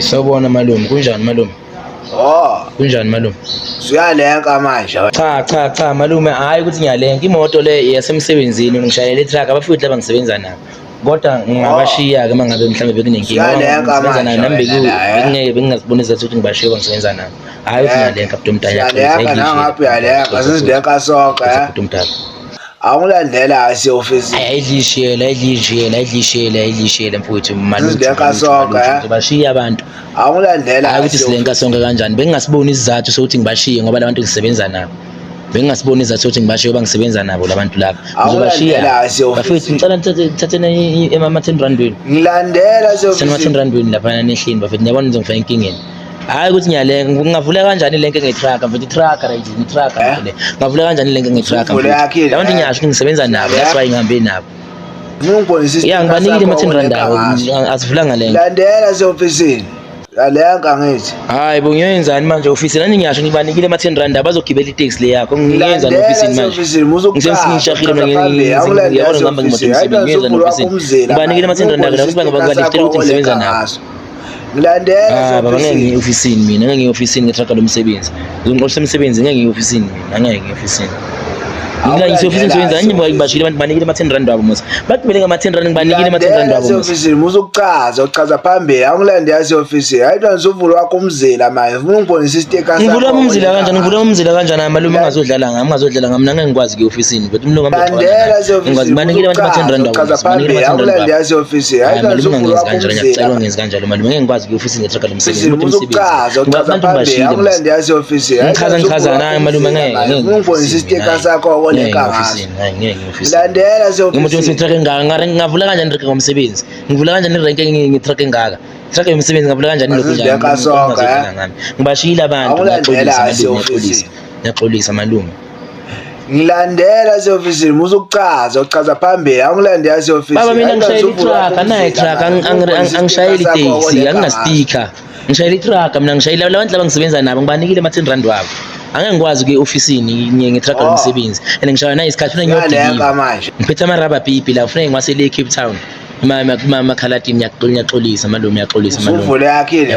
Sawubona malume, kunjani malume? Oh, Kunjani malume? uyalenka manje. Cha malume, hayi ukuthi ngiyalenka. Imoto le yasemsebenzini ngishayela i-truck abafowethu laba ngisebenza nabo. Kodwa ngingabashiya ke mangabe mhlambe bekunenkinga. Ngisebenza nayo nami bekungeke bengingasiboni izathu ukuthi ngibashiye bangisebenza nabo. Hayi ukuthi ngiyalenka Bhuti Mdala. Uyalenka nangapi uyalenka, sizilenka sonke. Bhuti Mdala. Awulandela ase-office. Ayidlishiyele mfowethu malume. Sizilenka sonke. Bashiya abantu. Awulandela. Hayi ukuthi silenka sonke kanjani. Bengingasiboni isizathu sokuthi ngibashiye ngoba labantu ngisebenza nabo. Bengingasiboni izathu sokuthi ngibashiye ngoba ngisebenza nabo labantu laba. Ngizobashiya. Bafethu ngicela nithatheni ama-10 randweni. Ngilandela ase-office. Sena-10 randweni lapha nehlini bafethu ngiyabona nizongifaka inkinga. Hayi ukuthi ngiyalenka ngingavula kanjani ilenke nge-truck mfethu i-truck right i-truck le. Ngavula kanjani ilenke nge-truck mfethu. Labantu ngiyasho ngisebenza nabo that's why ngihambe nabo. Ngibanikile ama-10 rand abo asivulanga lenke. Landela ase-office. Yalenka ngithi. Hayi bo ngiyenzani manje office nani ngiyasho ngibanikile ama-10 rand abazogibela i-taxi le yakho ngiyenzani office manje. Ngisengishahile mina ngiyabona ngihamba ngimoto emsebenzini ngiyenzani office. Ngibanikile ama-10 rand abo ukuthi bangaliftela ukuthi ngisebenza nabo. Ngilandela baba ngeke ngiye office-ini mina ngeke ngiye office-ini ngetrack lomsebenzi. Ngizoqoqa umsebenzi ngeke ngiye office-ini mina ngeke ngiye office-ini. Ngila office-ini sebenza nje ngibashile abantu banikile ama-10 rand wabo mos. Bakubele ngama-10 rand ngibanikile ama-10 rand wabo mos. Office-ini uchaza phambili awulandela ase-office. Hayi ntwana wakho umzila manje. Ufuna ungibonisa isiteka sakho. Ngivula umzila kanjani? Ngivula umzila kanjani malume ngazodlala ngami ngeke ngikwazi ke office-ini. But umlungu ambe ngikwazi banikile abantu ama-10 rand wabo. Banikile ama-10 rand wabo. Awulandela ase-office. Hayi malume ngenzi kanjalo ngiyacela ngenzi kanjalo malume ngeke ngikwazi ke office ngetrack lomsebenzi. Uchaza phambili awulandela ase-office. Ngichaza naye malume ngeke ungibonisa isiteka sakho olenka ngaso. Ngeke office. Landela ase-office. Umuntu ngitrack engaka ngavula kanjani irenke ngomsebenzi. Ngivula kanjani irenke ngitrack engaka. Track yomsebenzi ngavula kanjani lokho njalo. Ngibashila abantu ngaxolisa malume. Ngilandela ase-office uchaza phambili awulandela ase-office. Baba mina ngishayela i-truck anayi i-truck angishayeli i-taxi angina-sticker. Ngishayela i-truck mina ngishayela labantu laba ngisebenza nabo ngibanikile ama-10 rand wabo. Angeke ngikwazi ke office-ini ngetrack lomsebenzi and ngishaya na isikhathi funa ngiyodiliva manje. Ngiphethe ama-rubber pipi la ufuna ngiwasele eCape Town. Makhalati ngiyaxolisa malume ngiyaxolisa malume. Uvule yakhe le.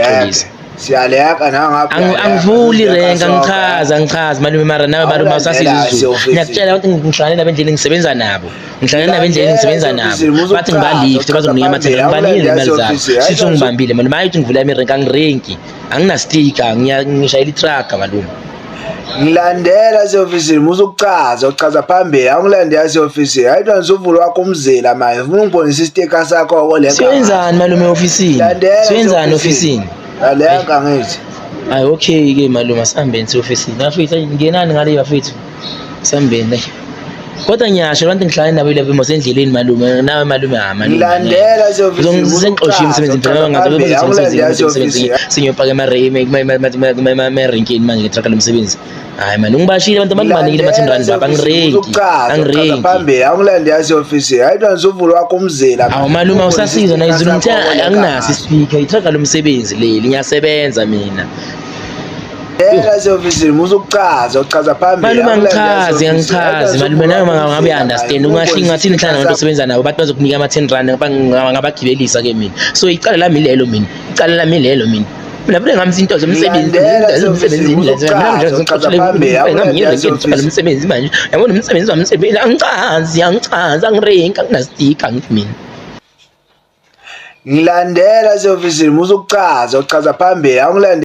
Siyaleka nangapha. Angivuli irenka ngichaza malume mara nawe malume awusasizwe. Ngiyakutshela ukuthi ngihlangane nabendlela ngisebenza nabo. Ngihlangane nabendlela ngisebenza nabo. Bathi ngibalift bazonginika amathela ngibanikile imali zabo. Sithi ngibambile malume hayi ukuthi ngivula irenka angirenki. Angina sticker ngishayela i-truck malume. Ngilandela ase-office uchaza phambili awulandela ase-office. Hayi ntwana wakho umzila manje. Ufuna ungibonisa isiteka sakho olenka. Siyenzani malume office-ini? Siyenzani office-ini? Yalenka ngithi. Hayi okay ke malume asihambeni se-office-ini. Bafethu ngingenani ngale bafethu. Sihambeni. Kodwa ngiyasho abantu ngihlangane nabo lapha emosendleleni malume nawe malume malume. Ngilandela ase-office. Ngizengixoshile umsebenzi phela ngabe bengisebenzi singiyopaka ema-renkini manje ngetrack lomsebenzi. Hayi manje ngibashile abantu banikile ama-10 rand baba angirenki. Phambili awulandela ase-office. Hayi ntwana wakho umzila. Awu malume awusasizwa na izulu ngithe anginaso ispeaker itrack lomsebenzi leli ngiyasebenza mina. Ngilandela ase-office uchaza phambili. Malume angichazi malume nawe ngabe understand ungahlinga ngathini nhlana nabantu osebenza nabo bathi bazokunika ama-10 rand ngabagibelisa ke mina. So icala lami lelo mina. Mina vele ngami izinto zomsebenzi emsebenzini mina nje ngicela ngami ngirenke umsebenzi manje yabona umsebenzi wami angichazi angirenki angina-sticker ngithi mina. Ngilandela ase-office uchaza phambili awulandela